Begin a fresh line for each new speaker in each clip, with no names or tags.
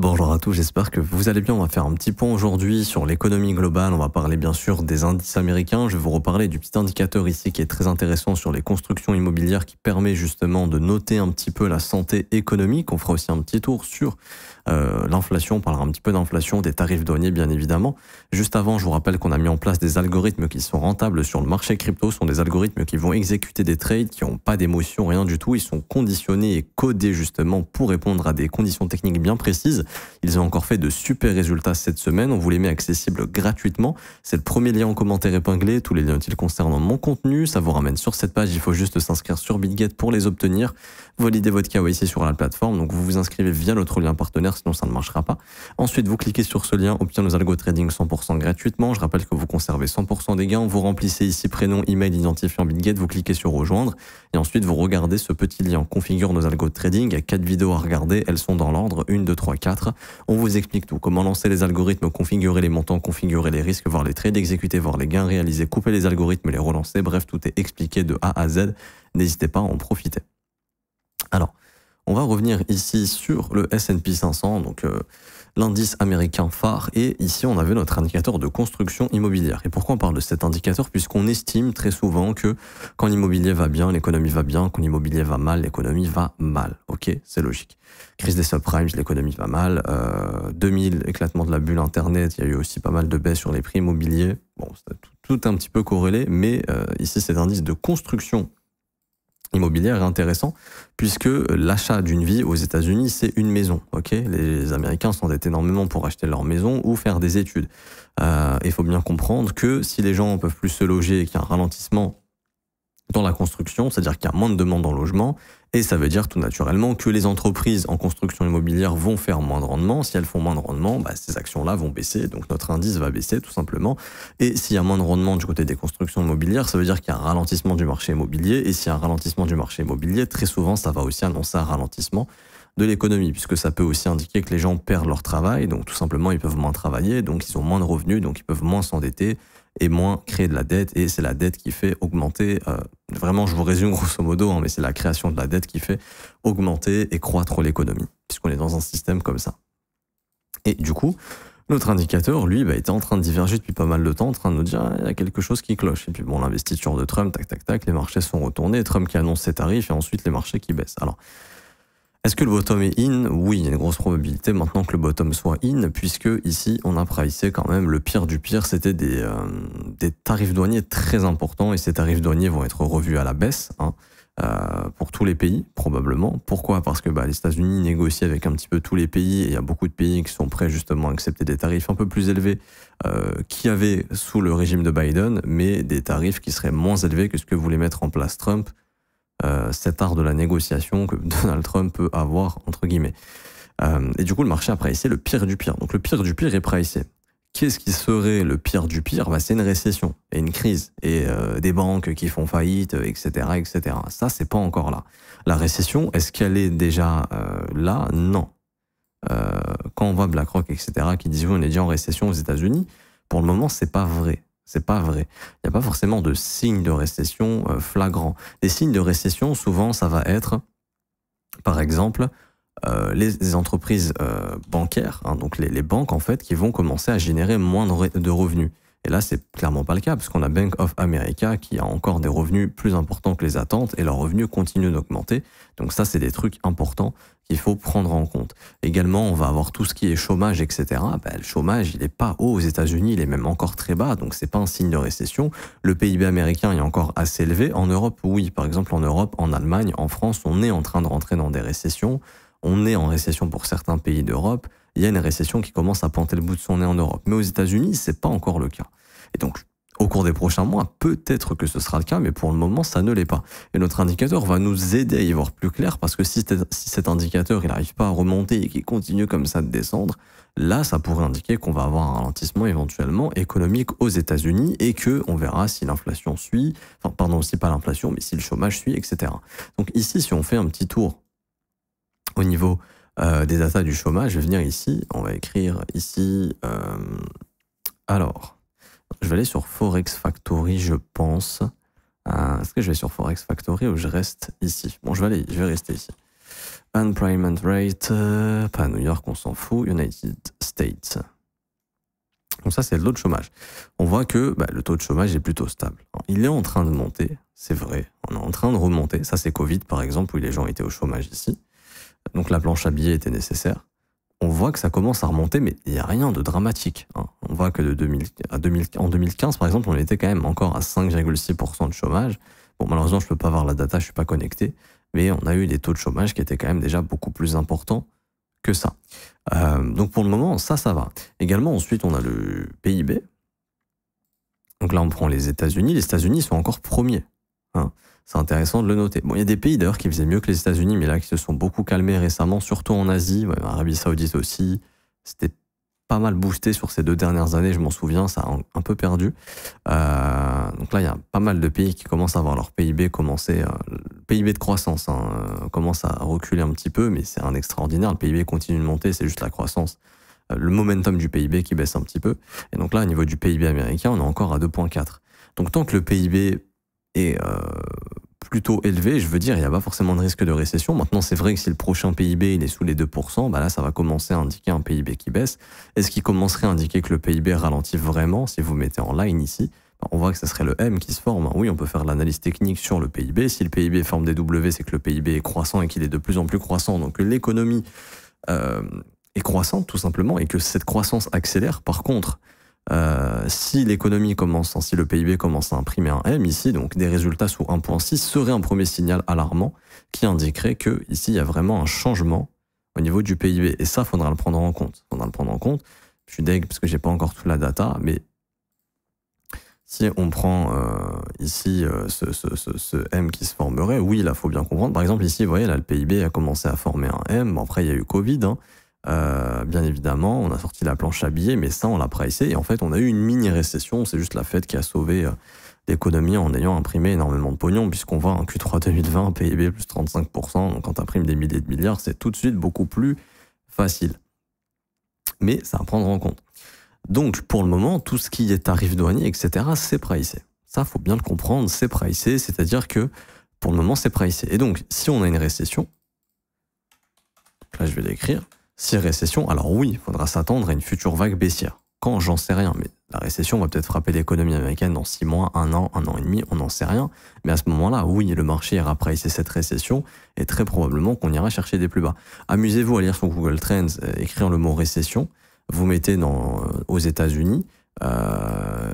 Bonjour à tous, j'espère que vous allez bien. On va faire un petit point aujourd'hui sur l'économie globale. On va parler bien sûr des indices américains. Je vais vous reparler du petit indicateur ici qui est très intéressant sur les constructions immobilières qui permet justement de noter un petit peu la santé économique. On fera aussi un petit tour sur l'inflation. On parlera un petit peu d'inflation, des tarifs douaniers bien évidemment. Juste avant, je vous rappelle qu'on a mis en place des algorithmes qui sont rentables sur le marché crypto. Ce sont des algorithmes qui vont exécuter des trades, qui n'ont pas d'émotion, rien du tout. Ils sont conditionnés et codés justement pour répondre à des conditions techniques bien précises. Ils ont encore fait de super résultats cette semaine. On vous les met accessibles gratuitement. C'est le premier lien en commentaire épinglé. Tous les liens utiles concernant mon contenu, ça vous ramène sur cette page. Il faut juste s'inscrire sur BitGet pour les obtenir. Validez votre KYC sur la plateforme. Donc vous vous inscrivez via notre lien partenaire, sinon ça ne marchera pas. Ensuite, vous cliquez sur ce lien, obtenir nos algo trading 100% gratuitement. Je rappelle que vous conservez 100% des gains. Vous remplissez ici prénom, email, identifiant BitGet. Vous cliquez sur rejoindre. Et ensuite, vous regardez ce petit lien. Configure nos algos de trading. Il y a 4 vidéos à regarder. Elles sont dans l'ordre 1, 2, 3, 4. On vous explique tout. Comment lancer les algorithmes, configurer les montants, configurer les risques, voir les trades, exécuter, voir les gains réalisés, couper les algorithmes, les relancer. Bref, tout est expliqué de A à Z. N'hésitez pas à en profiter. Alors, on va revenir ici sur le S&P 500, donc l'indice américain phare. Et ici, on avait notre indicateur de construction immobilière. Et pourquoi on parle de cet indicateur? Puisqu'on estime très souvent que quand l'immobilier va bien, l'économie va bien. Quand l'immobilier va mal, l'économie va mal. Ok, c'est logique. Crise des subprimes, l'économie va mal. 2000, éclatement de la bulle Internet, il y a eu aussi pas mal de baisse sur les prix immobiliers. Bon, c'est tout un petit peu corrélé, mais ici, cet indice de construction immobilière est intéressant puisque l'achat d'une vie aux États-Unis, c'est une maison. Ok, les Américains s'endettent énormément pour acheter leur maison ou faire des études. Il faut bien comprendre que si les gens ne peuvent plus se loger et qu'il y a un ralentissement dans la construction, c'est-à-dire qu'il y a moins de demandes en logement, et ça veut dire tout naturellement que les entreprises en construction immobilière vont faire moins de rendement. Si elles font moins de rendement, ces actions-là vont baisser, donc notre indice va baisser tout simplement. Et s'il y a moins de rendement du côté des constructions immobilières, ça veut dire qu'il y a un ralentissement du marché immobilier, et s'il y a un ralentissement du marché immobilier, très souvent ça va aussi annoncer un ralentissement de l'économie, puisque ça peut aussi indiquer que les gens perdent leur travail, donc tout simplement ils peuvent moins travailler, donc ils ont moins de revenus, donc ils peuvent moins s'endetter et moins créer de la dette, et c'est la dette qui fait augmenter, vraiment je vous résume grosso modo, mais c'est la création de la dette qui fait augmenter et croître l'économie, puisqu'on est dans un système comme ça. Et du coup, notre indicateur, lui, était en train de diverger depuis pas mal de temps, en train de nous dire il y a quelque chose qui cloche. Et puis bon, l'investiture de Trump, tac, tac, tac, les marchés sont retournés, Trump qui annonce ses tarifs, et ensuite les marchés qui baissent. Alors, est-ce que le bottom est in? Oui, il y a une grosse probabilité maintenant que le bottom soit in, puisque ici, on a pricé quand même le pire du pire. C'était des tarifs douaniers très importants, et ces tarifs douaniers vont être revus à la baisse pour tous les pays, probablement. Pourquoi? Parce que les États-Unis négocient avec un petit peu tous les pays, et il y a beaucoup de pays qui sont prêts justement à accepter des tarifs un peu plus élevés qu'il y avait sous le régime de Biden, mais des tarifs qui seraient moins élevés que ce que voulait mettre en place Trump. Cet art de la négociation que Donald Trump peut avoir, entre guillemets. Et du coup, le marché a pricé le pire du pire. Donc le pire du pire est pricé. Qu'est-ce qui serait le pire du pire? C'est une récession et une crise et des banques qui font faillite, etc., etc. Ça, c'est pas encore là. La récession, est-ce qu'elle est déjà là? Non. Quand on voit BlackRock, etc., qui disent on est déjà en récession aux États-Unis, pour le moment, c'est pas vrai. C'est pas vrai. Il n'y a pas forcément de signes de récession flagrants. Les signes de récession, souvent, ça va être, par exemple, les entreprises bancaires, donc les banques, en fait, qui vont commencer à générer moins de revenus. Et là, c'est clairement pas le cas, parce qu'on a Bank of America qui a encore des revenus plus importants que les attentes, et leurs revenus continuent d'augmenter. Donc ça, c'est des trucs importants qu'il faut prendre en compte. Également, on va avoir tout ce qui est chômage, etc. Le chômage, il n'est pas haut aux États-Unis, il est même encore très bas, donc c'est pas un signe de récession. Le PIB américain est encore assez élevé. En Europe, oui, par exemple en Europe, en Allemagne, en France, on est en train de rentrer dans des récessions. On est en récession pour certains pays d'Europe. Il y a une récession qui commence à pointer le bout de son nez en Europe. Mais aux États-Unis, c'est pas encore le cas. Et donc, au cours des prochains mois, peut-être que ce sera le cas, mais pour le moment, ça ne l'est pas. Et notre indicateur va nous aider à y voir plus clair, parce que si cet indicateur il n'arrive pas à remonter et qu'il continue comme ça de descendre, là, ça pourrait indiquer qu'on va avoir un ralentissement éventuellement économique aux États-Unis, et que on verra si l'inflation suit, enfin, pardon, si pas l'inflation, mais si le chômage suit, etc. Donc ici, si on fait un petit tour au niveau des datas du chômage, je vais venir ici, on va écrire ici, alors, je vais aller sur Forex Factory, je pense. Est-ce que je vais sur Forex Factory ou je reste ici? Bon, je vais rester ici. Unemployment rate, pas New York, on s'en fout, United States. Donc ça, c'est le taux de chômage. On voit que le taux de chômage est plutôt stable. Alors, il est en train de monter, c'est vrai. On est en train de remonter. Ça, c'est Covid, par exemple, où les gens étaient au chômage ici. Donc la planche à billets était nécessaire. On voit que ça commence à remonter, mais il n'y a rien de dramatique. On voit que en 2015, par exemple, on était quand même encore à 5,6% de chômage. Bon, malheureusement, je ne peux pas voir la data, je ne suis pas connecté, mais on a eu des taux de chômage qui étaient quand même déjà beaucoup plus importants que ça. Donc pour le moment, ça va. Également, ensuite, on a le PIB. Donc là, on prend les États-Unis. Les États-Unis sont encore premiers. C'est intéressant de le noter. Bon, il y a des pays d'ailleurs qui faisaient mieux que les États-Unis, mais là qui se sont beaucoup calmés récemment, surtout en Asie, Arabie Saoudite aussi. C'était pas mal boosté sur ces 2 dernières années, je m'en souviens, ça a un peu perdu. Donc là, il y a pas mal de pays qui commencent à voir leur PIB le PIB de croissance commence à reculer un petit peu, mais c'est un extraordinaire. Le PIB continue de monter, c'est juste la croissance. Le momentum du PIB qui baisse un petit peu. Et donc là, au niveau du PIB américain, on est encore à 2,4. Donc tant que le PIB est plutôt élevé, je veux dire, il n'y a pas forcément de risque de récession. Maintenant, c'est vrai que si le prochain PIB il est sous les 2%, là, ça va commencer à indiquer un PIB qui baisse. Et ce qui commencerait à indiquer que le PIB ralentit vraiment, si vous mettez en line ici, on voit que ce serait le M qui se forme. Oui, on peut faire de l'analyse technique sur le PIB. Si le PIB forme des W, c'est que le PIB est croissant et qu'il est de plus en plus croissant. Donc l'économie est croissante, tout simplement, et que cette croissance accélère. Par contre, si le PIB commence à imprimer un M ici, donc des résultats sous 1,6 serait un premier signal alarmant qui indiquerait que ici il y a vraiment un changement au niveau du PIB. Et ça, faudra le prendre en compte. Je suis deg parce que j'ai pas encore toute la data, mais si on prend ici ce M qui se formerait, oui, là, faut bien comprendre. Par exemple, ici, vous voyez, là, le PIB a commencé à former un M. Bon, après, il y a eu Covid, bien évidemment, on a sorti la planche à billets, mais ça, on l'a pricé. Et en fait, on a eu une mini-récession. C'est juste la Fed qui a sauvé l'économie en ayant imprimé énormément de pognon, puisqu'on voit un Q3 2020, PIB plus 35%. Donc, quand tu imprimes des milliers de milliards, c'est tout de suite beaucoup plus facile. Mais ça à prendre en compte. Donc, pour le moment, tout ce qui est tarif douanier, etc., c'est pricé. Ça, faut bien le comprendre, c'est pricé, c'est-à-dire que pour le moment, c'est pricé. Et donc, si on a une récession, là, je vais l'écrire. Si récession, alors oui, il faudra s'attendre à une future vague baissière. Quand, j'en sais rien, mais la récession va peut-être frapper l'économie américaine dans 6 mois, 1 an et demi, on n'en sait rien. Mais à ce moment-là, oui, le marché ira pricer cette récession et très probablement qu'on ira chercher des plus bas. Amusez-vous à lire sur Google Trends, écrire le mot récession, vous mettez aux États-Unis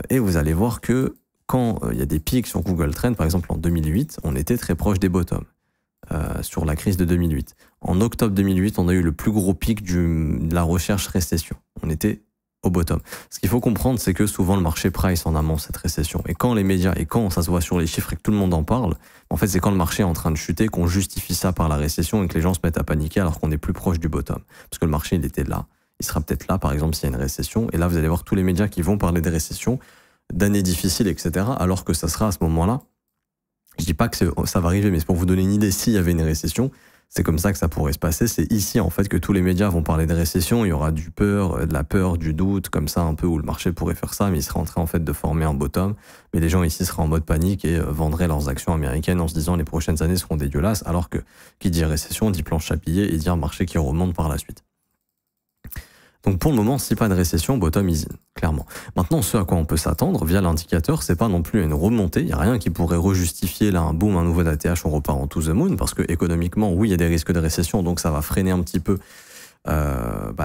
et vous allez voir que quand il y a des pics sur Google Trends, par exemple en 2008, on était très proche des bottoms. Sur la crise de 2008. En octobre 2008, on a eu le plus gros pic de la recherche récession. On était au bottom. Ce qu'il faut comprendre, c'est que souvent le marché price en amont cette récession. Et quand les médias, et quand ça se voit sur les chiffres et que tout le monde en parle, en fait, c'est quand le marché est en train de chuter qu'on justifie ça par la récession et que les gens se mettent à paniquer alors qu'on est plus proche du bottom. Parce que le marché, il était là. Il sera peut-être là, par exemple, s'il y a une récession. Et là, vous allez voir tous les médias qui vont parler des récessions, d'années difficiles, etc. Alors que ça sera à ce moment-là. Je dis pas que ça va arriver, mais c'est pour vous donner une idée, s'il y avait une récession, c'est comme ça que ça pourrait se passer. C'est ici, en fait, que tous les médias vont parler de récession. Il y aura de la peur, du doute, comme ça, un peu, où le marché pourrait faire ça, mais il serait en train, en fait, de former un bottom. Mais les gens ici seraient en mode panique et vendraient leurs actions américaines en se disant les prochaines années seront dégueulasses, alors que qui dit récession dit planche à billets et dit un marché qui remonte par la suite. Donc pour le moment, si pas de récession, bottom is in, clairement. Maintenant, ce à quoi on peut s'attendre via l'indicateur, c'est pas non plus une remontée. Il n'y a rien qui pourrait rejustifier là un boom, un nouveau ATH, on repart en to the moon, parce que économiquement, oui, il y a des risques de récession, donc ça va freiner un petit peu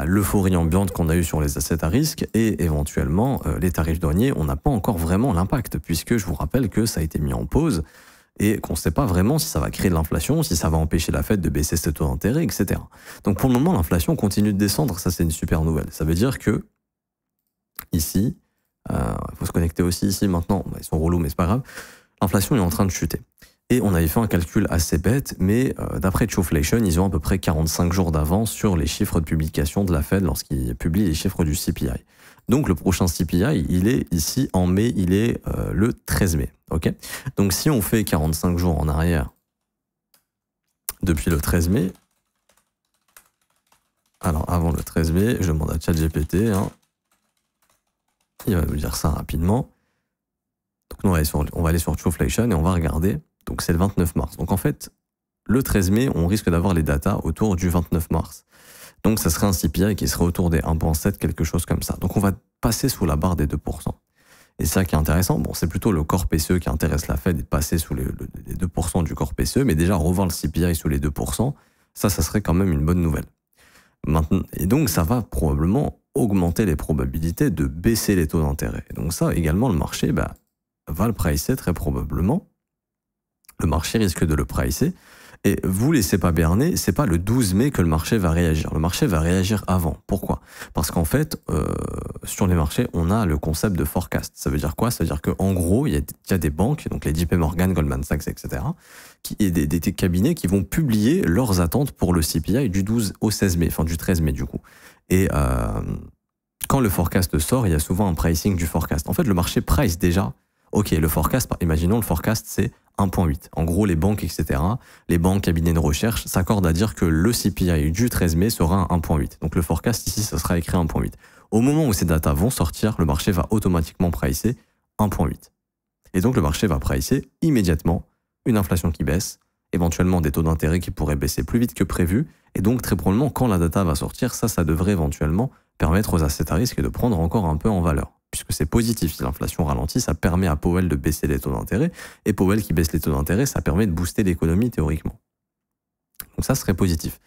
l'euphorie ambiante qu'on a eue sur les assets à risque et éventuellement les tarifs douaniers, on n'a pas encore vraiment l'impact, puisque je vous rappelle que ça a été mis en pause et qu'on ne sait pas vraiment si ça va créer de l'inflation, si ça va empêcher la Fed de baisser ses taux d'intérêt, etc. Donc pour le moment, l'inflation continue de descendre, ça c'est une super nouvelle. Ça veut dire que, ici, il faut se connecter aussi ici maintenant, ils sont relous mais c'est pas grave, l'inflation est en train de chuter. Et on avait fait un calcul assez bête, mais d'après Chewflation, ils ont à peu près 45 jours d'avance sur les chiffres de publication de la Fed lorsqu'ils publient les chiffres du CPI. Donc le prochain CPI, il est ici en mai, il est le 13 mai. Okay, donc si on fait 45 jours en arrière depuis le 13 mai, alors avant le 13 mai, je demande à ChatGPT, il va nous dire ça rapidement. Donc nous, on va aller sur Chewflation et on va regarder. Donc c'est le 29 mars. Donc en fait, le 13 mai, on risque d'avoir les datas autour du 29 mars. Donc ça serait un CPI qui serait autour des 1,7, quelque chose comme ça. Donc on va passer sous la barre des 2%. Et ça qui est intéressant, bon, c'est plutôt le corps PCE qui intéresse la Fed et de passer sous les 2% du corps PCE, mais déjà revoir le CPI sous les 2%, ça serait quand même une bonne nouvelle. Maintenant, et donc ça va probablement augmenter les probabilités de baisser les taux d'intérêt. Et donc ça également, le marché va le pricer très probablement. Le marché risque de le pricer. Et vous laissez pas berner, c'est pas le 12 mai que le marché va réagir. Le marché va réagir avant. Pourquoi? Parce qu'en fait, sur les marchés, on a le concept de forecast. Ça veut dire quoi? Ça veut dire qu'en gros, il y a des banques, donc les JP Morgan, Goldman Sachs, etc., et des cabinets qui vont publier leurs attentes pour le CPI du 12 au 16 mai, enfin du 13 mai du coup. Et quand le forecast sort, il y a souvent un pricing du forecast. En fait, le marché price déjà. Ok, le forecast, imaginons le forecast, c'est 1,8. En gros, les banques, etc., les banques, cabinets de recherche s'accordent à dire que le CPI du 13 mai sera 1,8. Donc le forecast ici, ça sera écrit 1,8. Au moment où ces datas vont sortir, le marché va automatiquement pricer 1,8. Et donc le marché va pricer immédiatement une inflation qui baisse, éventuellement des taux d'intérêt qui pourraient baisser plus vite que prévu, et donc très probablement quand la data va sortir, ça devrait éventuellement permettre aux assets à risque de prendre encore un peu en valeur. Puisque c'est positif, si l'inflation ralentit, ça permet à Powell de baisser les taux d'intérêt, et Powell qui baisse les taux d'intérêt, ça permet de booster l'économie théoriquement. Donc ça serait positif.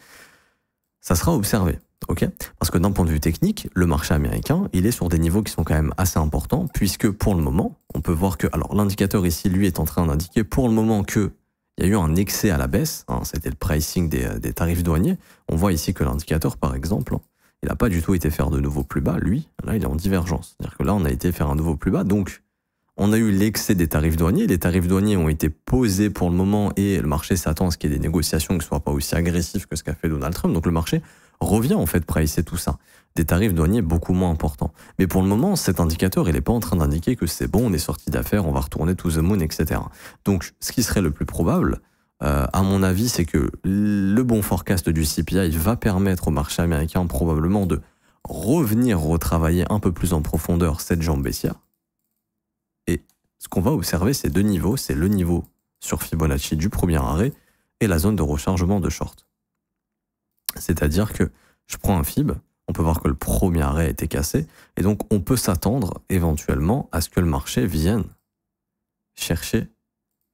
Ça sera observé, ok? Parce que d'un point de vue technique, le marché américain, il est sur des niveaux qui sont quand même assez importants, puisque pour le moment, on peut voir que, alors l'indicateur ici, lui, est en train d'indiquer pour le moment que il y a eu un excès à la baisse, hein, c'était le pricing des tarifs douaniers. On voit ici que l'indicateur, par exemple, il n'a pas du tout été faire de nouveau plus bas, lui, là il est en divergence. C'est-à-dire que là on a été faire un nouveau plus bas, donc on a eu l'excès des tarifs douaniers, les tarifs douaniers ont été posés pour le moment et le marché s'attend à ce qu'il y ait des négociations qui ne soient pas aussi agressives que ce qu'a fait Donald Trump, donc le marché revient en fait pricer tout ça, des tarifs douaniers beaucoup moins importants. Mais pour le moment, cet indicateur, il n'est pas en train d'indiquer que c'est bon, on est sorti d'affaires, on va retourner to the moon, etc. Donc ce qui serait le plus probable, à mon avis, c'est que le bon forecast du CPI va permettre au marché américain probablement de revenir retravailler un peu plus en profondeur cette jambe baissière. Et ce qu'on va observer, c'est deux niveaux. C'est le niveau sur Fibonacci du premier arrêt et la zone de rechargement de short. C'est-à-dire que je prends un Fib, on peut voir que le premier arrêt a été cassé, et donc on peut s'attendre éventuellement à ce que le marché vienne chercher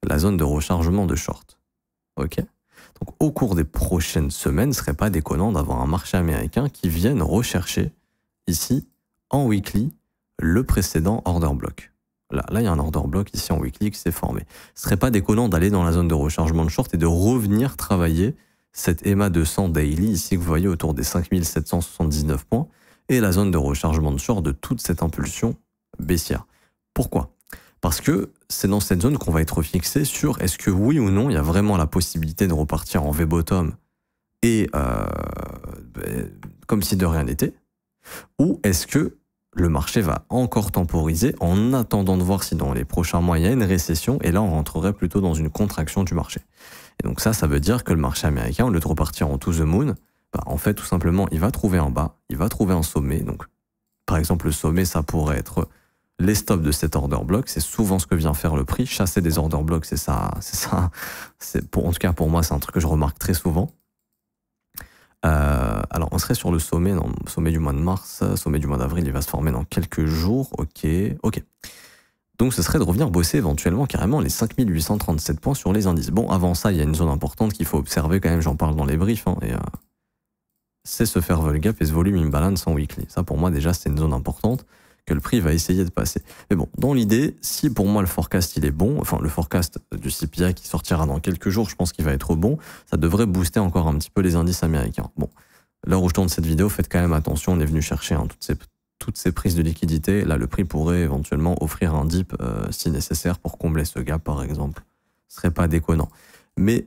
la zone de rechargement de short. Ok. Donc, au cours des prochaines semaines, ce serait pas déconnant d'avoir un marché américain qui vienne rechercher ici, en weekly, le précédent order block. Là, il y a un order block ici en weekly qui s'est formé. Ce serait pas déconnant d'aller dans la zone de rechargement de short et de revenir travailler cette EMA 200 daily ici que vous voyez autour des 5779 points et la zone de rechargement de short de toute cette impulsion baissière. Pourquoi ? Parce que c'est dans cette zone qu'on va être fixé sur est-ce que oui ou non il y a vraiment la possibilité de repartir en V-bottom et comme si de rien n'était, ou est-ce que le marché va encore temporiser en attendant de voir si dans les prochains mois il y a une récession et là on rentrerait plutôt dans une contraction du marché. Et donc ça veut dire que le marché américain, au lieu de repartir en to the moon, en fait tout simplement il va trouver un bas, il va trouver un sommet. Donc par exemple le sommet ça pourrait être les stops de cet order block, c'est souvent ce que vient faire le prix. Chasser des order blocks, c'est ça. En tout cas, pour moi, c'est un truc que je remarque très souvent. Alors, on serait sur le sommet, non, sommet du mois de mars, sommet du mois d'avril, il va se former dans quelques jours. Ok. Donc, ce serait de revenir bosser éventuellement carrément les 5837 points sur les indices. Bon, avant ça, il y a une zone importante qu'il faut observer quand même, j'en parle dans les briefs, hein, c'est ce fair gap et ce volume imbalance en weekly. Ça, pour moi, déjà, c'est une zone importante que le prix va essayer de passer. Mais bon, dans l'idée, si pour moi le forecast il est bon, enfin le forecast du CPI qui sortira dans quelques jours, je pense qu'il va être bon, ça devrait booster encore un petit peu les indices américains. Bon, l'heure où je tourne cette vidéo, faites quand même attention, on est venu chercher toutes ces prises de liquidité. Là, le prix pourrait éventuellement offrir un dip si nécessaire pour combler ce gap, par exemple. Ce serait pas déconnant. Mais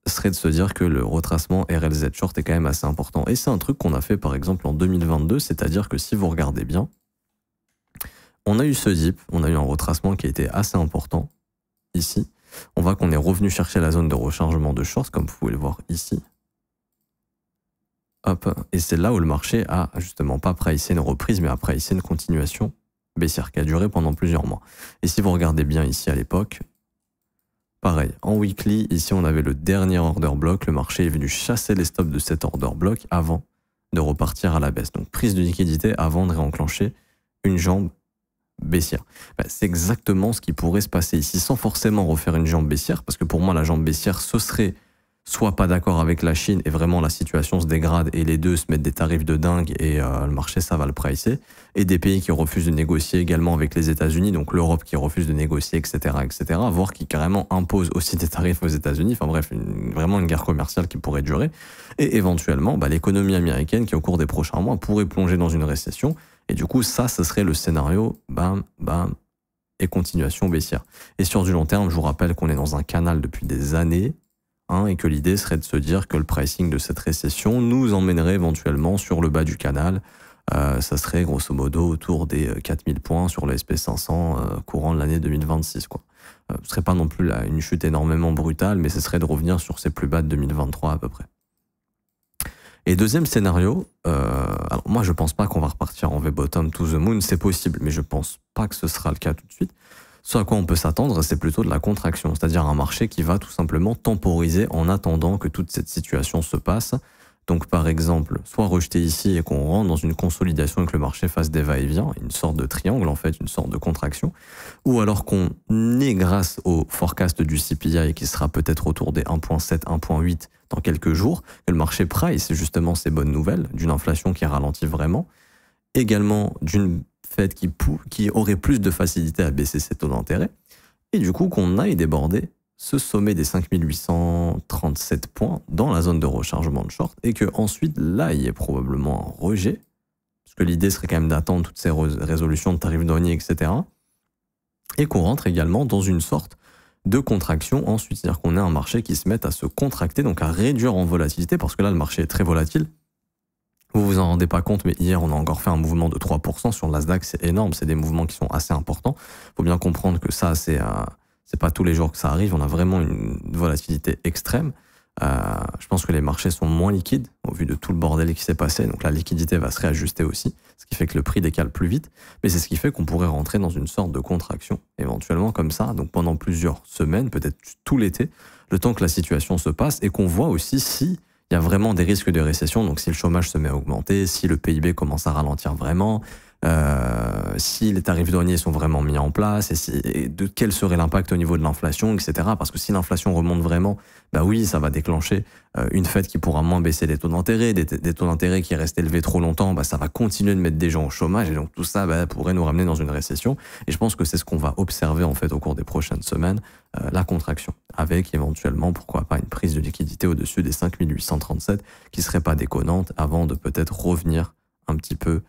ce serait de se dire que le retracement RLZ short est quand même assez important. Et c'est un truc qu'on a fait par exemple en 2022, c'est-à-dire que si vous regardez bien, on a eu ce dip, on a eu un retracement qui a été assez important ici. On voit qu'on est revenu chercher la zone de rechargement de short, comme vous pouvez le voir ici. Hop, et c'est là où le marché a justement pas pricé une reprise, mais a pricé une continuation baissière qui a duré pendant plusieurs mois. Et si vous regardez bien ici à l'époque, Pareil, en weekly, ici on avait le dernier order block, le marché est venu chasser les stops de cet order block avant de repartir à la baisse. Donc prise de liquidité avant de réenclencher une jambe baissière. C'est exactement ce qui pourrait se passer ici, sans forcément refaire une jambe baissière, parce que pour moi la jambe baissière, ce serait soit pas d'accord avec la Chine et vraiment la situation se dégrade et les deux se mettent des tarifs de dingue et le marché ça va le pricer, et des pays qui refusent de négocier également avec les États-Unis, donc l'Europe qui refuse de négocier, etc., voire qui carrément impose aussi des tarifs aux États-Unis. Enfin bref, vraiment une guerre commerciale qui pourrait durer, et éventuellement l'économie américaine qui au cours des prochains mois pourrait plonger dans une récession, et du coup ça, ce serait le scénario bam bam et continuation baissière. Et sur du long terme, je vous rappelle qu'on est dans un canal depuis des années, et que l'idée serait de se dire que le pricing de cette récession nous emmènerait éventuellement sur le bas du canal. Ça serait grosso modo autour des 4000 points sur le SP500 courant de l'année 2026. Ce ne serait pas non plus une chute énormément brutale, mais ce serait de revenir sur ses plus bas de 2023 à peu près. Et deuxième scénario, alors moi je pense pas qu'on va repartir en V-bottom to the moon, c'est possible, mais je pense pas que ce sera le cas tout de suite. Ce à quoi on peut s'attendre, c'est plutôt de la contraction, c'est-à-dire un marché qui va tout simplement temporiser en attendant que toute cette situation se passe. Donc par exemple, soit rejeter ici et qu'on rentre dans une consolidation et que le marché fasse des va-et-vient, une sorte de triangle en fait, une sorte de contraction, ou alors qu'on est grâce au forecast du CPI qui sera peut-être autour des 1.7, 1.8 dans quelques jours, que le marché price justement ces bonnes nouvelles, d'une inflation qui ralentit vraiment, également d'une Fed qui aurait plus de facilité à baisser ses taux d'intérêt, et du coup qu'on aille déborder ce sommet des 5837 points dans la zone de rechargement de short, et que ensuite là il y ait probablement un rejet, parce que l'idée serait quand même d'attendre toutes ces résolutions de tarifs douaniers, etc., et qu'on rentre également dans une sorte de contraction ensuite, c'est-à-dire qu'on ait un marché qui se mette à se contracter, donc à réduire en volatilité, parce que là le marché est très volatile. Vous vous en rendez pas compte, mais hier, on a encore fait un mouvement de 3% sur le Nasdaq. C'est énorme. C'est des mouvements qui sont assez importants. Faut bien comprendre que ça, c'est pas tous les jours que ça arrive. On a vraiment une volatilité extrême. Je pense que les marchés sont moins liquides au vu de tout le bordel qui s'est passé. Donc la liquidité va se réajuster aussi, ce qui fait que le prix décale plus vite. Mais c'est ce qui fait qu'on pourrait rentrer dans une sorte de contraction, éventuellement comme ça. Donc pendant plusieurs semaines, peut-être tout l'été, le temps que la situation se passe et qu'on voit aussi si il y a vraiment des risques de récession, donc si le chômage se met à augmenter, si le PIB commence à ralentir vraiment, si les tarifs douaniers sont vraiment mis en place, et de quel serait l'impact au niveau de l'inflation, etc. Parce que si l'inflation remonte vraiment, oui, ça va déclencher une Fed qui pourra moins baisser les taux d'intérêt, des taux d'intérêt qui restent élevés trop longtemps, ça va continuer de mettre des gens au chômage, et donc tout ça pourrait nous ramener dans une récession. Et je pense que c'est ce qu'on va observer en fait au cours des prochaines semaines, la contraction, avec éventuellement, pourquoi pas, une prise de liquidité au-dessus des 5837 qui serait pas déconnante avant de peut-être revenir un petit peu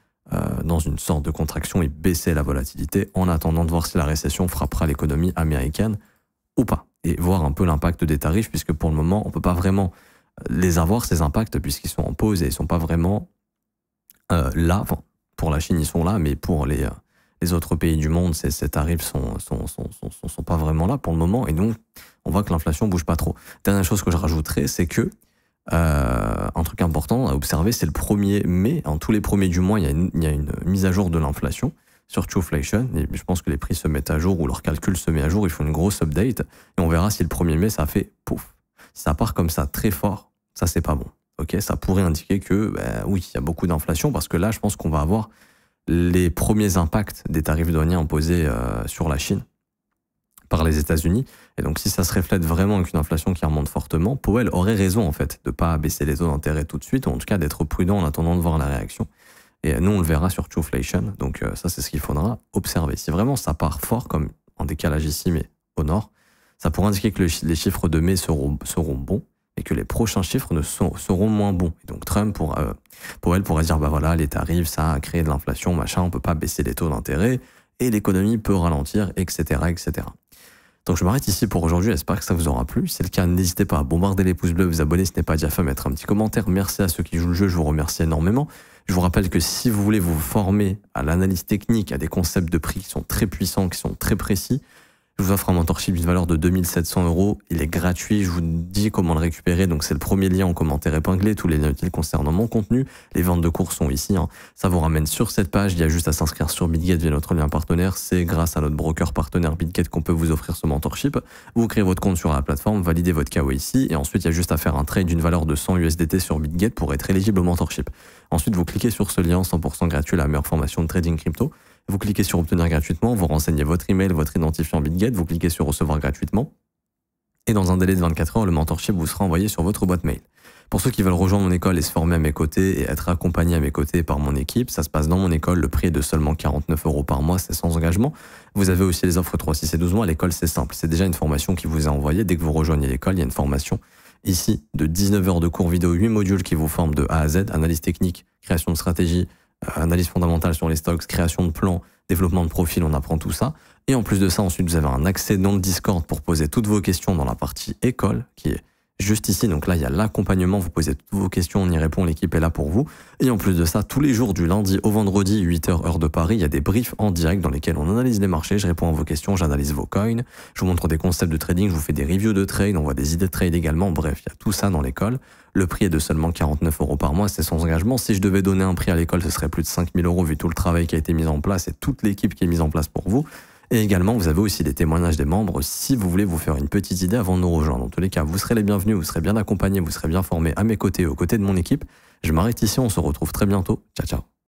dans une sorte de contraction et baisser la volatilité en attendant de voir si la récession frappera l'économie américaine ou pas, et voir un peu l'impact des tarifs, puisque pour le moment on peut pas vraiment les avoir, ces impacts, puisqu'ils sont en pause et ils sont pas vraiment là. Enfin, pour la Chine ils sont là, mais pour les autres pays du monde, ces tarifs sont pas vraiment là pour le moment, et donc on voit que l'inflation bouge pas trop. Dernière chose que je rajouterais, c'est que un truc important à observer, c'est le 1er mai. Tous les premiers du mois, il y a une mise à jour de l'inflation sur Trueflation. Et je pense que les prix se mettent à jour, ou leur calcul se met à jour. Ils font une grosse update. Et on verra si le 1er mai, ça fait pouf. Si ça part comme ça très fort, ça, c'est pas bon. Ok, ça pourrait indiquer que, oui, il y a beaucoup d'inflation, parce que là, je pense qu'on va avoir les premiers impacts des tarifs douaniers imposés sur la Chine par les États-Unis. Et donc, si ça se reflète vraiment avec une inflation qui remonte fortement, Powell aurait raison, en fait, de pas baisser les taux d'intérêt tout de suite, ou en tout cas d'être prudent en attendant de voir la réaction. Et nous, on le verra sur Trueflation. Donc, ça, c'est ce qu'il faudra observer. Si vraiment ça part fort, comme en décalage ici, mais au nord, ça pourrait indiquer que les chiffres de mai seront bons, et que les prochains chiffres seront moins bons. Et donc, Powell pourrait dire, voilà, les tarifs, ça a créé de l'inflation, machin, on peut pas baisser les taux d'intérêt, et l'économie peut ralentir, etc., etc. Donc je m'arrête ici pour aujourd'hui, j'espère que ça vous aura plu. Si c'est le cas, n'hésitez pas à bombarder les pouces bleus, vous abonner si ce n'est pas déjà fait, mettre un petit commentaire. Merci à ceux qui jouent le jeu, je vous remercie énormément. Je vous rappelle que si vous voulez vous former à l'analyse technique, à des concepts de prix qui sont très puissants, qui sont très précis, Je vous offre un mentorship d'une valeur de 2700 €. Il est gratuit. Je vous dis comment le récupérer. Donc, c'est le premier lien en commentaire épinglé. Tous les liens utiles concernant mon contenu. Les ventes de cours sont ici. Ça vous ramène sur cette page. Il y a juste à s'inscrire sur BitGet via notre lien partenaire. C'est grâce à notre broker partenaire BitGet qu'on peut vous offrir ce mentorship. Vous créez votre compte sur la plateforme, validez votre KYC et ensuite, il y a juste à faire un trade d'une valeur de 100 USDT sur BitGet pour être éligible au mentorship. Ensuite, vous cliquez sur ce lien 100% gratuit, la meilleure formation de trading crypto. Vous cliquez sur obtenir gratuitement, vous renseignez votre email, votre identifiant BitGet, vous cliquez sur recevoir gratuitement. Et dans un délai de 24 heures, le mentorship vous sera envoyé sur votre boîte mail. Pour ceux qui veulent rejoindre mon école et se former à mes côtés et être accompagnés à mes côtés par mon équipe, ça se passe dans mon école. Le prix est de seulement 49 € par mois, c'est sans engagement. Vous avez aussi les offres 3, 6 et 12 mois. L'école, c'est simple. C'est déjà une formation qui vous est envoyée. Dès que vous rejoignez l'école, il y a une formation ici de 19 heures de cours vidéo, 8 modules qui vous forment de A à Z, analyse technique, création de stratégie, analyse fondamentale sur les stocks, création de plans, développement de profil, on apprend tout ça. Et en plus de ça, ensuite, vous avez un accès dans le Discord pour poser toutes vos questions dans la partie école, qui est juste ici. Donc là, il y a l'accompagnement, vous posez toutes vos questions, on y répond, l'équipe est là pour vous. Et en plus de ça, tous les jours du lundi au vendredi, 8h heure de Paris, il y a des briefs en direct dans lesquels on analyse les marchés, je réponds à vos questions, j'analyse vos coins, je vous montre des concepts de trading, je vous fais des reviews de trade, on voit des idées de trade également. Bref, il y a tout ça dans l'école. Le prix est de seulement 49 € par mois, c'est sans engagement. Si je devais donner un prix à l'école, ce serait plus de 5000 € vu tout le travail qui a été mis en place et toute l'équipe qui est mise en place pour vous. Et également, vous avez aussi des témoignages des membres si vous voulez vous faire une petite idée avant de nous rejoindre. Dans tous les cas, vous serez les bienvenus, vous serez bien accompagnés, vous serez bien formés à mes côtés et aux côtés de mon équipe. Je m'arrête ici, on se retrouve très bientôt. Ciao, ciao.